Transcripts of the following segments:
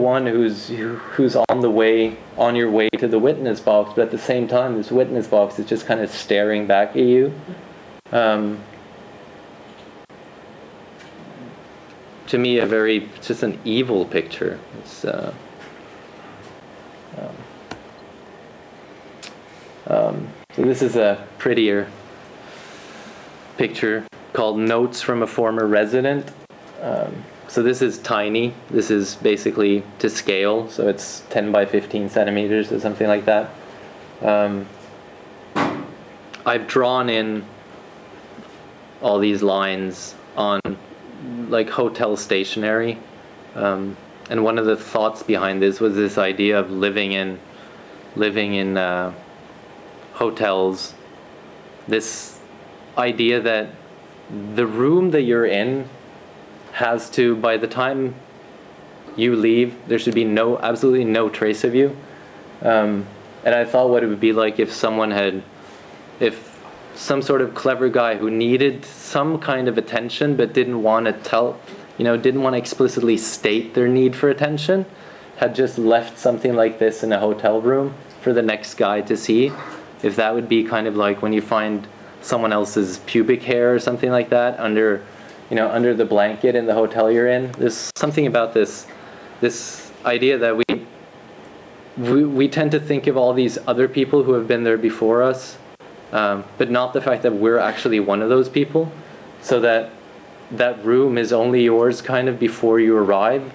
one who's on the way, on your way to the witness box, but at the same time, this witness box is just kind of staring back at you. To me, just an evil picture. It's, so this is a prettier picture called Notes from a Former Resident. So this is tiny. This is basically to scale, so it's 10 by 15 centimeters or something like that. I've drawn in all these lines on like hotel stationery, and one of the thoughts behind this was this idea of living in hotels. This idea that the room that you're in has to, by the time you leave, there should be absolutely no trace of you. And I thought what it would be like if some sort of clever guy who needed some kind of attention but didn't want to didn't want to explicitly state their need for attention, had just left something like this in a hotel room for the next guy to see. If that would be kind of like when you find someone else's pubic hair or something like that under the blanket in the hotel you're in. There's something about this idea that we tend to think of all these other people who have been there before us, but not the fact that we're actually one of those people, so that room is only yours kind of before you arrive.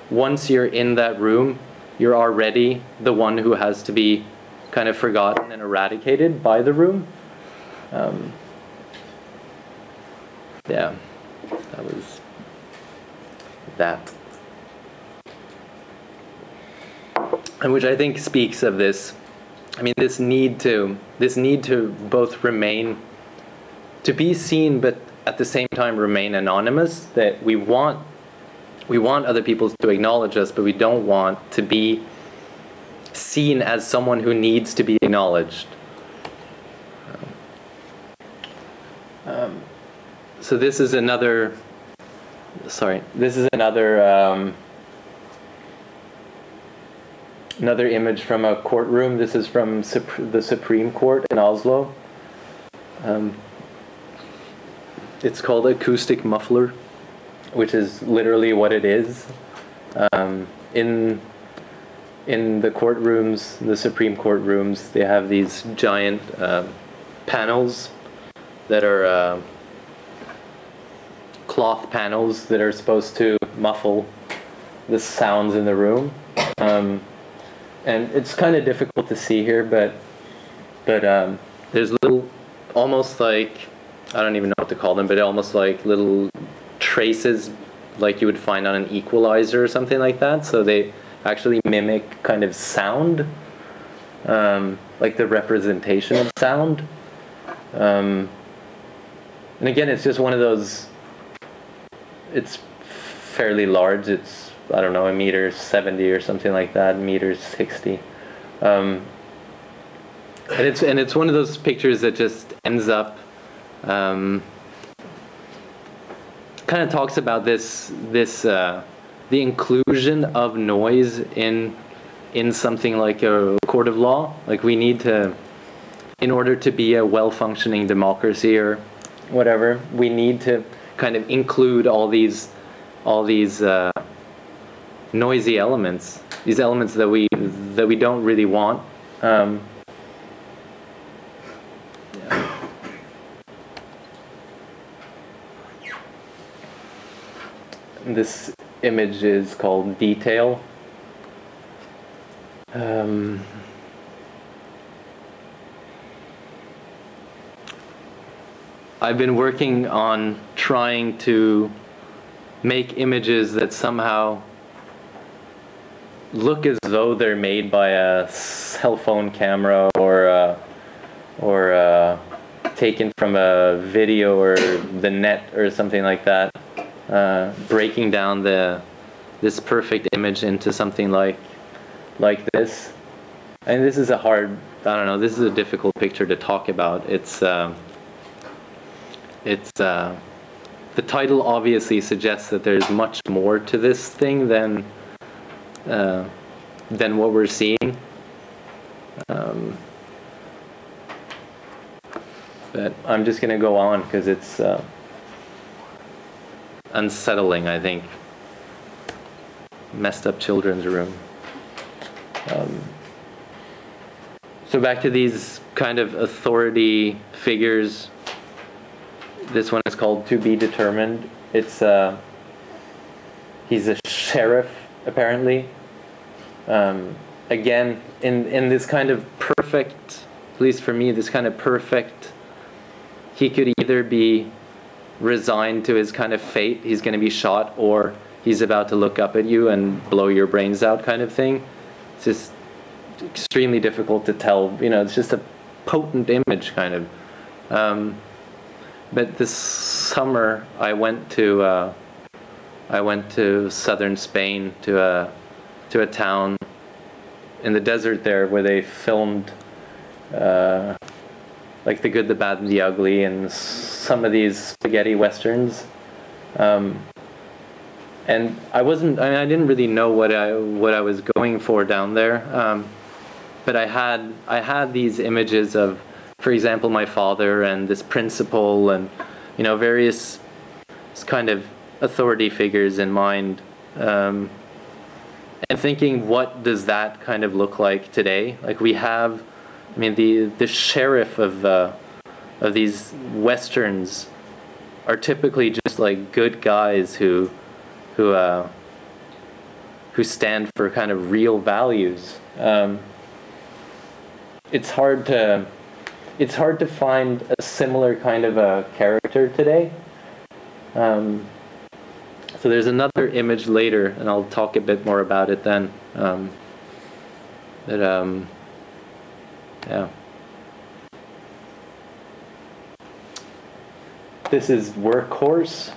Once you're in that room, you're already the one who has to be kind of forgotten and eradicated by the room. Yeah, that was that. And which I think speaks of this, I mean, this need to both remain, to be seen, but at the same time remain anonymous, that we want other people to acknowledge us, but we don't want to be seen as someone who needs to be acknowledged. So this is another another image from a courtroom. This is from the Supreme Court in Oslo. It's called acoustic muffler, which is literally what it is. In the courtrooms, the Supreme Court rooms, they have these giant panels that are cloth panels that are supposed to muffle the sounds in the room. And it's kind of difficult to see here, but there's little, almost like, I don't even know what to call them, but almost like little traces like you would find on an equalizer or something like that. So they actually mimic kind of sound, like the representation of sound. And again, it's just one of those, it's fairly large. It's, I don't know, 1.70 meters or something like that, 1.60 meters. And it's one of those pictures that just ends up, kind of talks about the inclusion of noise in something like a court of law. Like, we need to, in order to be a well-functioning democracy or whatever, we need to kind of include all these noisy elements, these elements that we don't really want. Yeah. This image is called Detail. I've been working on trying to make images that somehow look as though they're made by a cell phone camera or taken from a video or the net or something like that, breaking down this perfect image into something like this. And this is a hard, I don't know, this is a difficult picture to talk about. The title obviously suggests that there's much more to this thing than than what we're seeing. But I'm just going to go on because it's unsettling, I think. Messed up children's room. So back to these kind of authority figures. This one is called To Be Determined. It's he's a sheriff, apparently. Again, in this kind of perfect, at least for me, this kind of perfect, he could either be resigned to his kind of fate, he's going to be shot, or he's about to look up at you and blow your brains out kind of thing. It's just extremely difficult to tell. You know, it's just a potent image kind of. But this summer I went to southern Spain to a town in the desert there where they filmed like The Good, the Bad, and the Ugly, and some of these spaghetti westerns. And I didn't really know what I was going for down there. But I had these images of, for example, my father and this principal, and you know, various kind of authority figures in mind, and thinking, what does that kind of look like today? Like we have, I mean, the sheriff of these westerns are typically just like good guys who stand for kind of real values. It's hard to find a similar kind of a character today. So there's another image later, and I'll talk a bit more about it then. Yeah. This is Workhorse.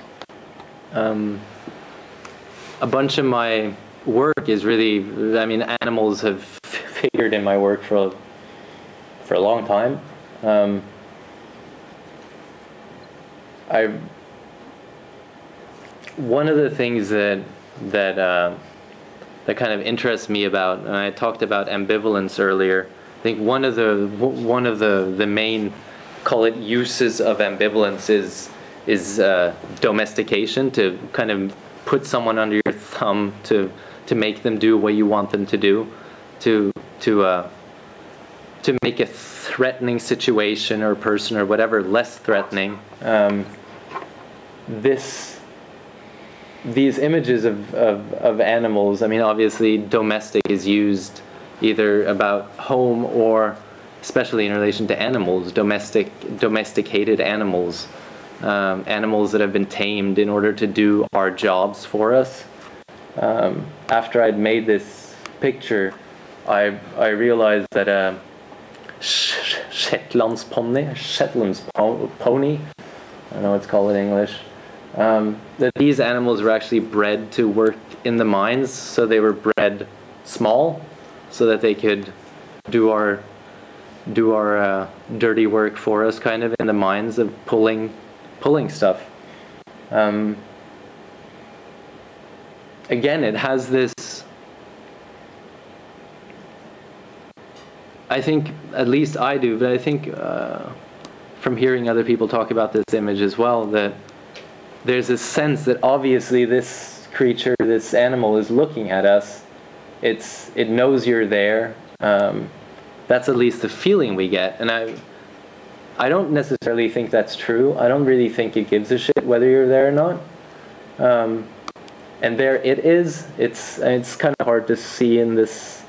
A bunch of my work is really, I mean, animals have figured in my work for a long time. One of the things that kind of interests me about, and I talked about ambivalence earlier. I think one of the main, call it, uses of ambivalence is domestication, to kind of put someone under your thumb, to make them do what you want them to do, to make a threatening situation or person or whatever less threatening. These images of animals, I mean, obviously domestic is used either about home or, especially in relation to animals, domesticated animals, animals that have been tamed in order to do our jobs for us. After I'd made this picture, I realized that Shetland's pony, I don't know what it's called in English, that these animals were actually bred to work in the mines, so they were bred small, so that they could do our dirty work for us, kind of in the mines of pulling stuff. Again, it has this, I think, at least I do, but I think from hearing other people talk about this image as well, that there's a sense that obviously this creature, this animal, is looking at us. It knows you're there. That's at least the feeling we get, and I don't necessarily think that's true. I don't really think it gives a shit whether you're there or not. And there it is. It's kind of hard to see on this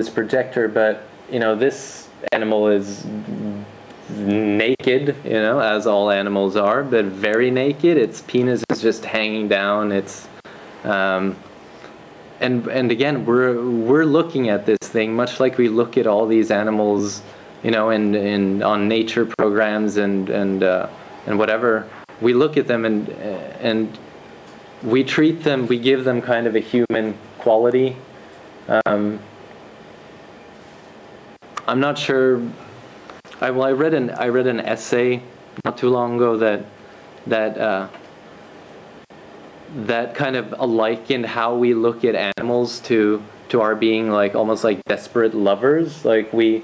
projector, but you know, this animal is naked, you know, as all animals are, but very naked. Its penis is just hanging down. It's and again, we're looking at this thing much like we look at all these animals, you know, on nature programs and whatever. We look at them and we treat them, we give them kind of a human quality. I'm not sure. I read an essay not too long ago that that kind of likened how we look at animals to our being like almost like desperate lovers. Like we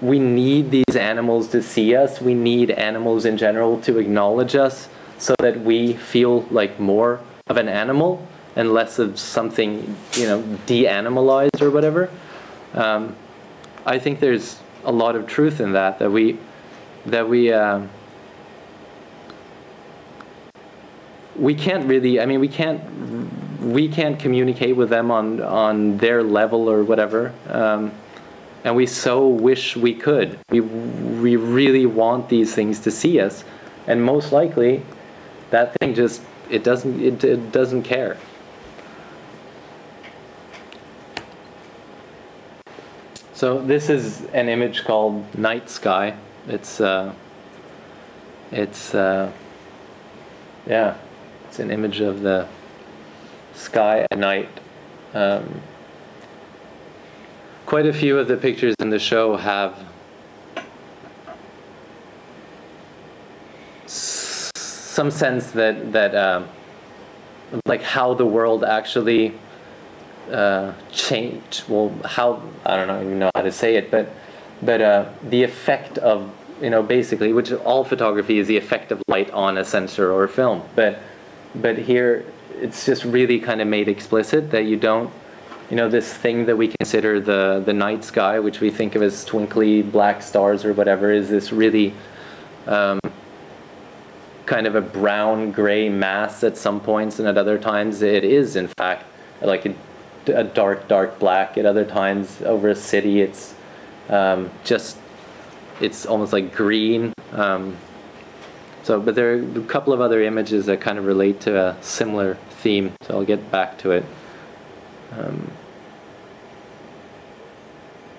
need these animals to see us. We need animals in general to acknowledge us so that we feel like more of an animal and less of something, you know, de-animalized or whatever. I think there's a lot of truth in that we can't really, I mean, we can't communicate with them on their level or whatever, and we so wish we could. We really want these things to see us, and most likely that thing just it doesn't care. So this is an image called Night Sky. It's yeah, it's an image of the sky at night. Quite a few of the pictures in the show have some sense that like how the world actually changed. Well, how, I don't even know how to say it, but the effect of, you know, basically, which all photography is the effect of light on a sensor or a film, but here it's just really kind of made explicit that you don't, you know, this thing that we consider the night sky, which we think of as twinkly black stars or whatever, is this really kind of a brown gray mass at some points, and at other times it is in fact like a dark black. At other times over a city it's just, it's almost like green. But there are a couple of other images that kind of relate to a similar theme, so I'll get back to it.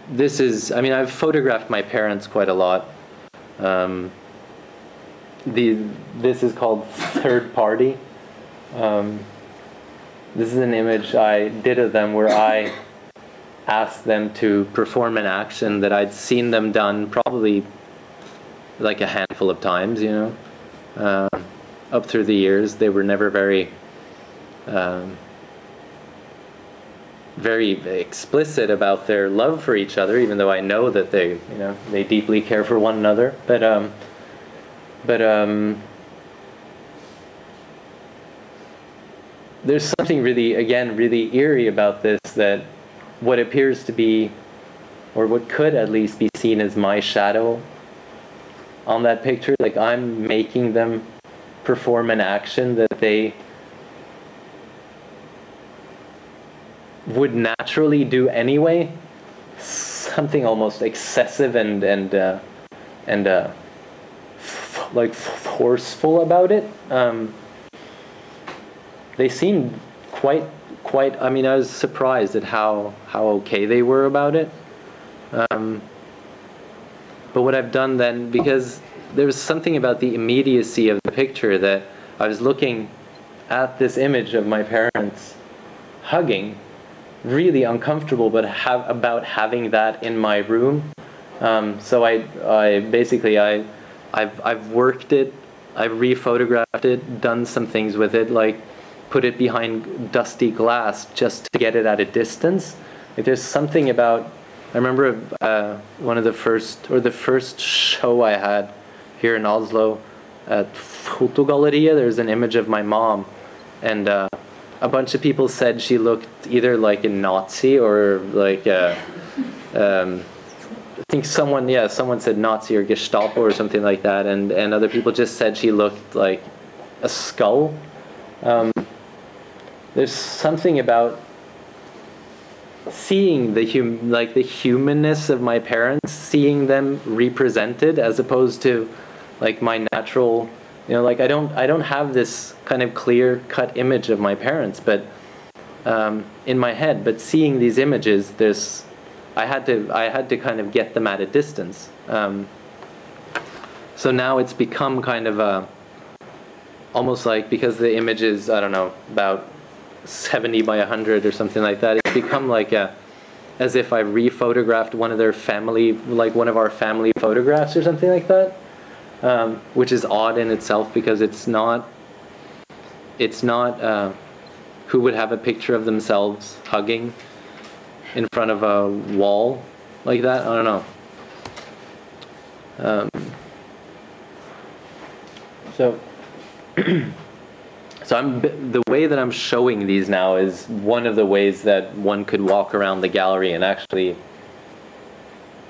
This is, I mean, I've photographed my parents quite a lot. This is called Third Party. This is an image I did of them where I asked them to perform an action that I'd seen them done probably like a handful of times, you know. Up through the years, they were never very explicit about their love for each other, even though I know that they, you know, they deeply care for one another. There's something really, again, really eerie about this, that what appears to be, or what could at least be seen as my shadow on that picture, like I'm making them perform an action that they would naturally do anyway. Something almost excessive and like forceful about it. They seemed quite. I mean, I was surprised at how okay they were about it. But what I've done then, because there was something about the immediacy of the picture, that I was looking at this image of my parents hugging, really uncomfortable, but about having that in my room. So I've worked it, I've rephotographed it, done some things with it, like put it behind dusty glass just to get it at a distance. Like there's something about, I remember the first show I had here in Oslo at Fotogalleriet, there's an image of my mom, and a bunch of people said she looked either like a Nazi or like I think someone said Nazi or Gestapo or something like that, and other people just said she looked like a skull. There's something about seeing the humanness of my parents, seeing them represented, as opposed to like my natural, you know, like I don't have this kind of clear cut image of my parents, but in my head, but seeing these images, I had to kind of get them at a distance. So now it's become kind of almost like, because the image is, I don't know, about 70 by 100 or something like that, it's become like as if I rephotographed one of their family, like one of our family photographs or something like that, which is odd in itself, because it's not who would have a picture of themselves hugging in front of a wall like that? I don't know. So the way that I'm showing these now is one of the ways that one could walk around the gallery and actually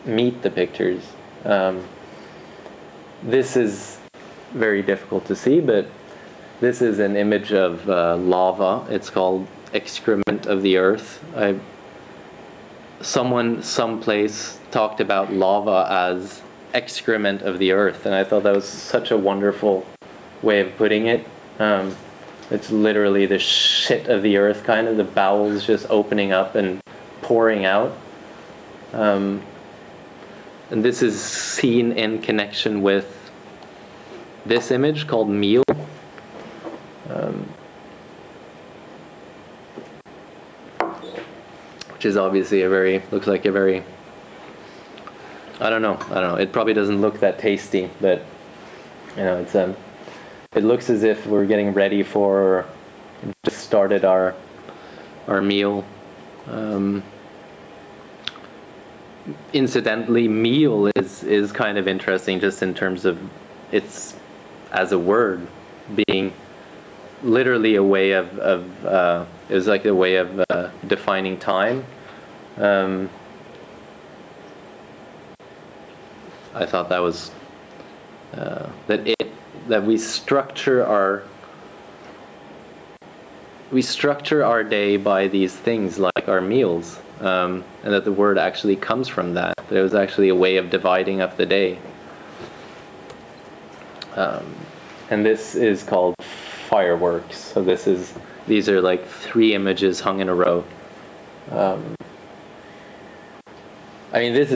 meet the pictures. This is very difficult to see, but this is an image of lava. It's called Excrement of the Earth. Someone someplace talked about lava as excrement of the earth, and I thought that was such a wonderful way of putting it. It's literally the shit of the earth, kind of, the bowels just opening up and pouring out. And this is seen in connection with this image called meal. Which is obviously looks like a very, I don't know, it probably doesn't look that tasty, but, you know, it looks as if we're getting ready for, just started our meal. Incidentally, meal is kind of interesting just in terms of its, as a word, being literally a way of it was like a way of defining time. I thought that was that we structure our day by these things like our meals, and that the word actually comes from that. There was actually a way of dividing up the day. And this is called fireworks. So these are like 3 images hung in a row. I mean, this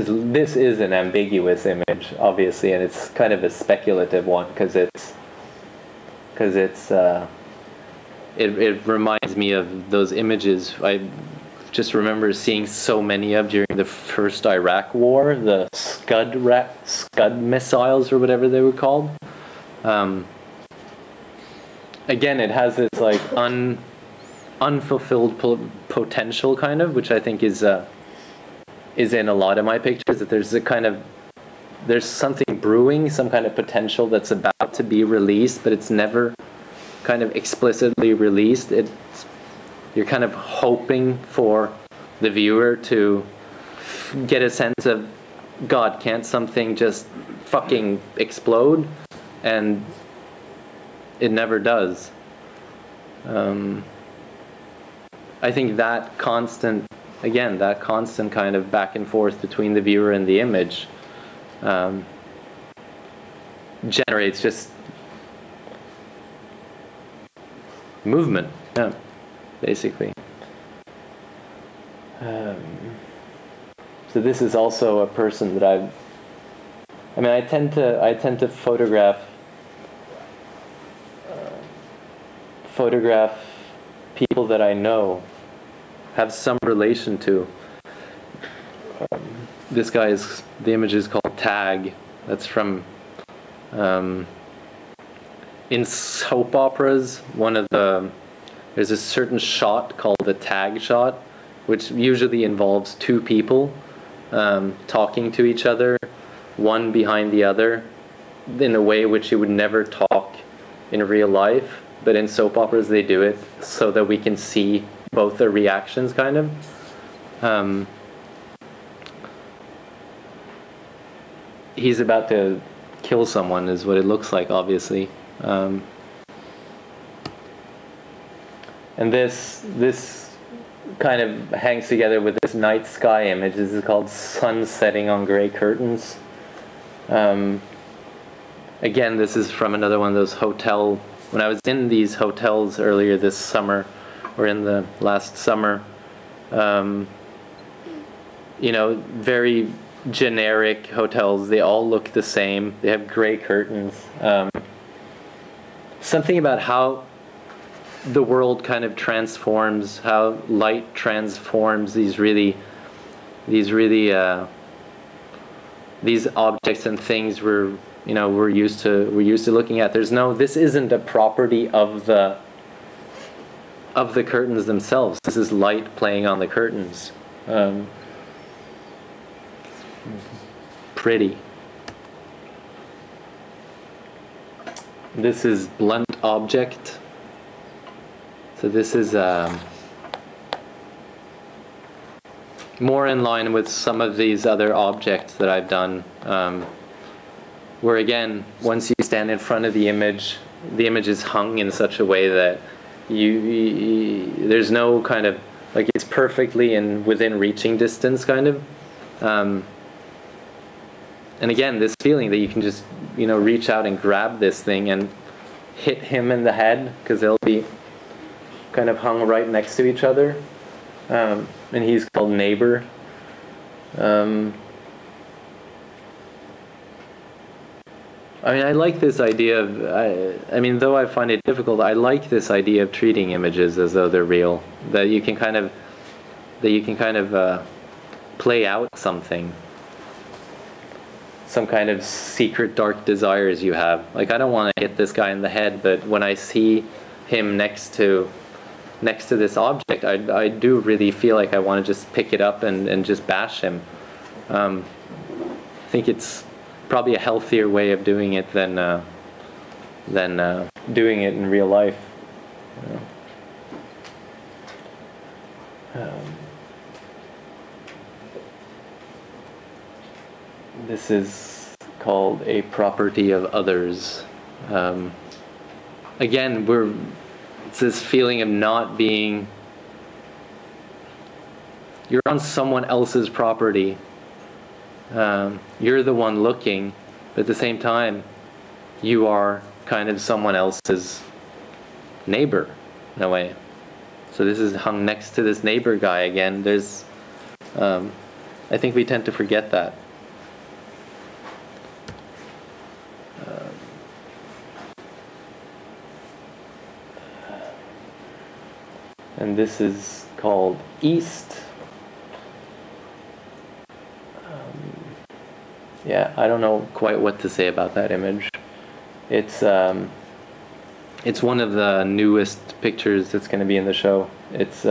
is an ambiguous image, obviously, and it's kind of a speculative one because it reminds me of those images I just remember seeing so many of during the first Iraq War, the Scud missiles or whatever they were called. Again, it has this like unfulfilled potential, kind of, which I think is in a lot of my pictures, that there's something brewing, some kind of potential that's about to be released, but it's never kind of explicitly released. You're kind of hoping for the viewer to get a sense of, God, can't something just fucking explode? And it never does. I think that constant kind of back and forth between the viewer and the image generates just movement, yeah, basically. So this is also a person that I tend to photograph people that I know, have some relation to. This the image is called Tag. That's from, in soap operas, there's a certain shot called the tag shot, which usually involves 2 people talking to each other, one behind the other, in a way which you would never talk in real life, but in soap operas they do it so that we can see both their reactions, kind of. He's about to kill someone is what it looks like, obviously. And this kind of hangs together with this night sky image. This is called Sun Setting on Gray Curtains. Again, this is from another one of those when I was in these hotels earlier this summer, or in the last summer, you know, very generic hotels. They all look the same. They have gray curtains. Something about how the world kind of transforms, how light transforms these objects and things we're used to looking at. This isn't a property of the of the curtains themselves. This is light playing on the curtains. Pretty. This is blunt object. So this is more in line with some of these other objects that I've done, where again, once you stand in front of the image is hung in such a way that there's no kind of, like, it's perfectly within reaching distance, kind of. And again, this feeling that you can just, reach out and grab this thing and hit him in the head, because they'll be kind of hung right next to each other. And he's called Neighbor. I mean, I like this idea of, I mean, though I find it difficult, I like this idea of treating images as though they're real. That you can kind of, play out something. Some kind of secret dark desires you have. Like, I don't want to hit this guy in the head, but when I see him next to this object, I do really feel like I want to just pick it up and just bash him. I think it's probably a healthier way of doing it than doing it in real life. This is called a property of others. Again, it's this feeling of not being, you're on someone else's property. You're the one looking, but at the same time, you are kind of someone else's neighbor, in a way. So this is hung next to this neighbor guy again. There's, I think we tend to forget that. And this is called East. Yeah, I don't know quite what to say about that image. It's one of the newest pictures that's going to be in the show. It's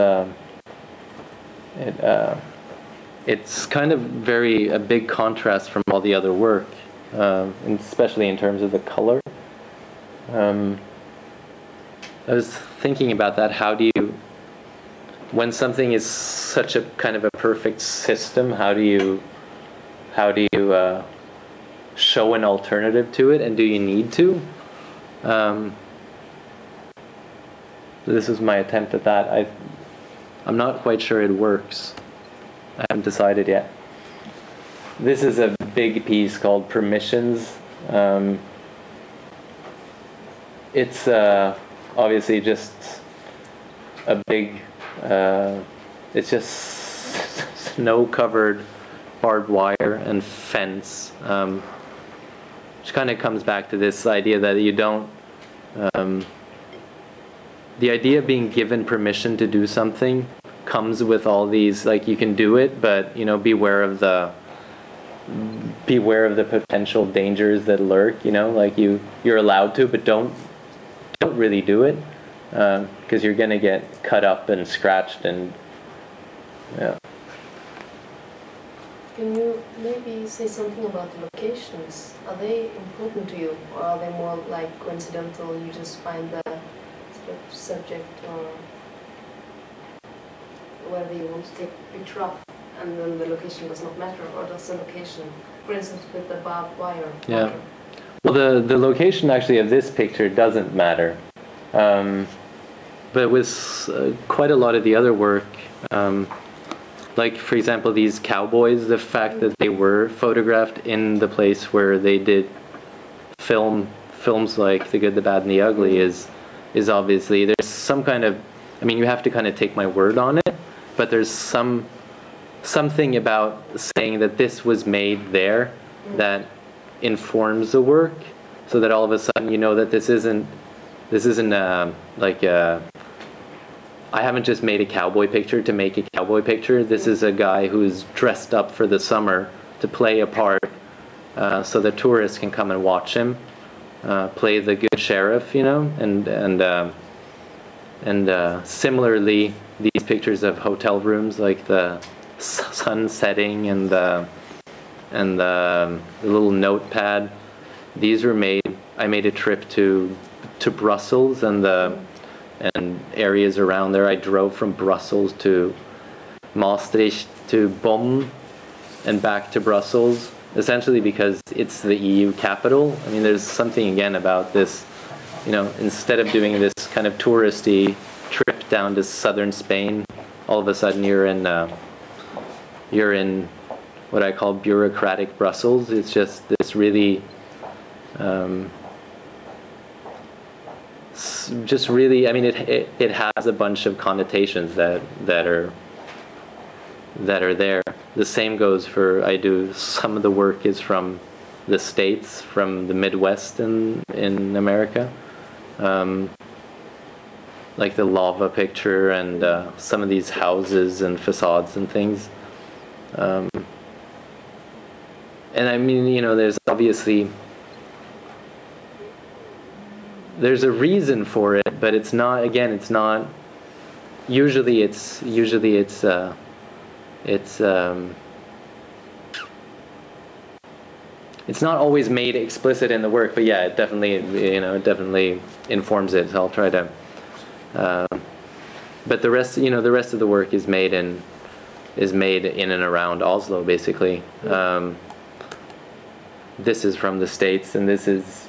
kind of a big contrast from all the other work, and especially in terms of the color. I was thinking about that. How do you, when something is such a kind of a perfect system, how do you show an alternative to it, and do you need to? This is my attempt at that. I'm not quite sure it works. I haven't decided yet. This is a big piece called Permissions. It's obviously just a big, it's just snow-covered barbed wire and fence, which kind of comes back to this idea that you don't, the idea of being given permission to do something comes with all these, like, you can do it, but beware of the potential dangers that lurk. Like you're allowed to, but don't really do it, because you're gonna get cut up and scratched, and yeah. Can you maybe say something about the locations? Are they important to you, or are they more like coincidental? You just find the sort of subject or whether you want to take a picture of, and then the location does not matter, or does the location, for instance, with the barbed wire? Yeah. Well, the location actually of this picture doesn't matter, but with quite a lot of the other work. Like, for example, these cowboys, the fact that they were photographed in the place where they did films like The Good, the Bad, and the Ugly is obviously, there's some kind of, I mean, you have to kind of take my word on it, but there's something about saying that this was made there that informs the work, so that all of a sudden you know that this isn't like I haven't just made a cowboy picture to make a cowboy picture. This is a guy who's dressed up for the summer to play a part, so the tourists can come and watch him play the good sheriff, and And similarly, these pictures of hotel rooms, like the sun setting and the little notepad, these were made. I made a trip to Brussels and areas around there. I drove from Brussels to Maastricht to Bonn and back to Brussels, essentially because it's the EU capital. I mean, there's something again about this, you know, instead of doing this kind of touristy trip down to southern Spain, all of a sudden you're in what I call bureaucratic Brussels. It's just this really just really, I mean, it has a bunch of connotations that are there. The same goes for, some of the work is from the States, from the Midwest in America, like the lava picture and some of these houses and facades and things. And I mean, you know, there's obviously, there's a reason for it, but it's not, again, it's not, usually it's not always made explicit in the work, but yeah, it definitely, you know, it definitely informs it. So I'll try to, but the rest, you know, the rest of the work is made in and around Oslo, basically. This is from the States, and this is,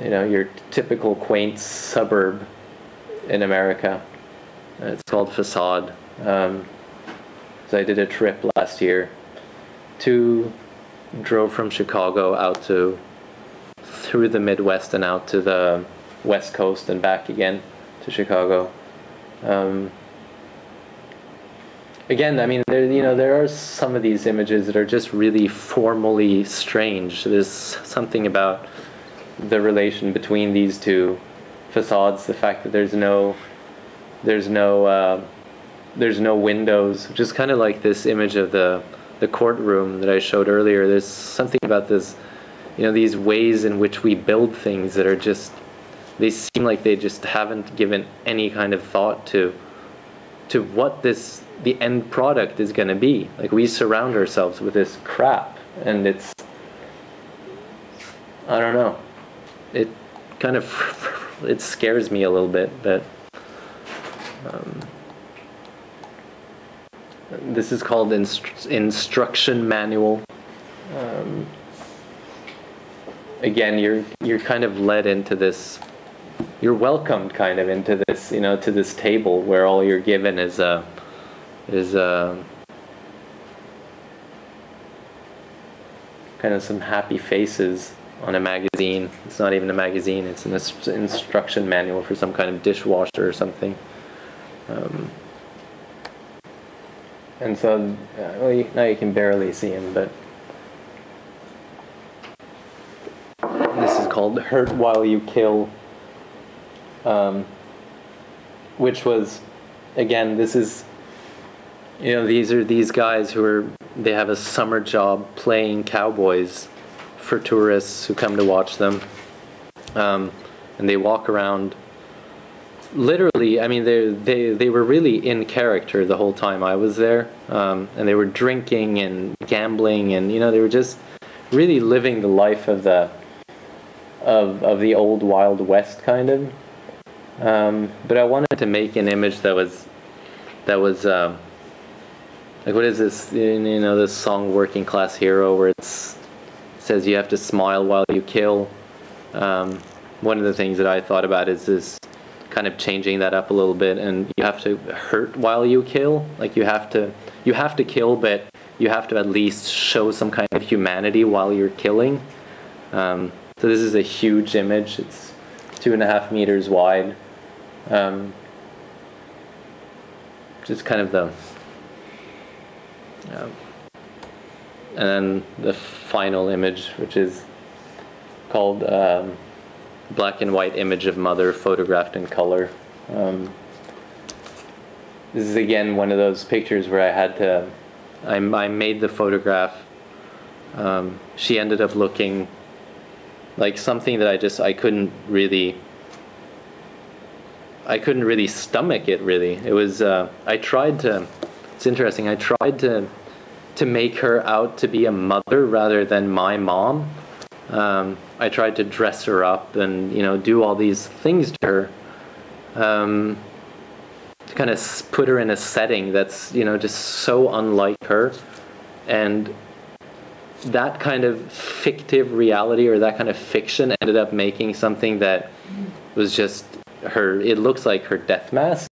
you know, your typical quaint suburb in America. It's called Facade. So I did a trip last year drove from Chicago out through the Midwest and out to the West Coast and back again to Chicago. Again, I mean, there are some of these images that are just really formally strange. There's something about the relation between these two facades, the fact that there's no windows, just kind of like this image of the courtroom that I showed earlier. There's something about this, you know, these ways in which we build things that are just, they seem like they just haven't given any kind of thought to what the end product is going to be. Like, we surround ourselves with this crap, and it's, I don't know, it kind of it scares me a little bit, but this is called instruction manual. Again, you're kind of led into this, you're welcomed kind of into this, you know, to this table where all you're given is kind of some happy faces on a magazine. It's not even a magazine, it's an instruction manual for some kind of dishwasher or something. And so, well, now you can barely see him, but this is called Hurt While You Kill, which was, again, this is, you know, these are these guys they have a summer job playing cowboys for tourists who come to watch them, and they walk around. Literally, I mean, they were really in character the whole time I was there, and they were drinking and gambling, and, you know, they were just really living the life of the old Wild West kind of. But I wanted to make an image that was like, what is this? You know, this song "Working Class Hero," where it says you have to smile while you kill. One of the things that I thought about is this, kind of changing that up a little bit, and you have to hurt while you kill. Like, you have to kill, but you have to at least show some kind of humanity while you're killing. So this is a huge image. It's 2.5 meters wide. Just kind of the, and then the final image, which is called black and white image of mother photographed in color. This is again one of those pictures where I had to, I made the photograph. She ended up looking like something that I couldn't really, I couldn't really stomach it. Really, it was. I tried to. It's interesting. I tried to make her out to be a mother rather than my mom. I tried to dress her up and, you know, do all these things to her, to kind of put her in a setting that's, you know, just so unlike her. And that kind of fictive reality, or that kind of fiction, ended up making something that was just her. It looks like her death mask.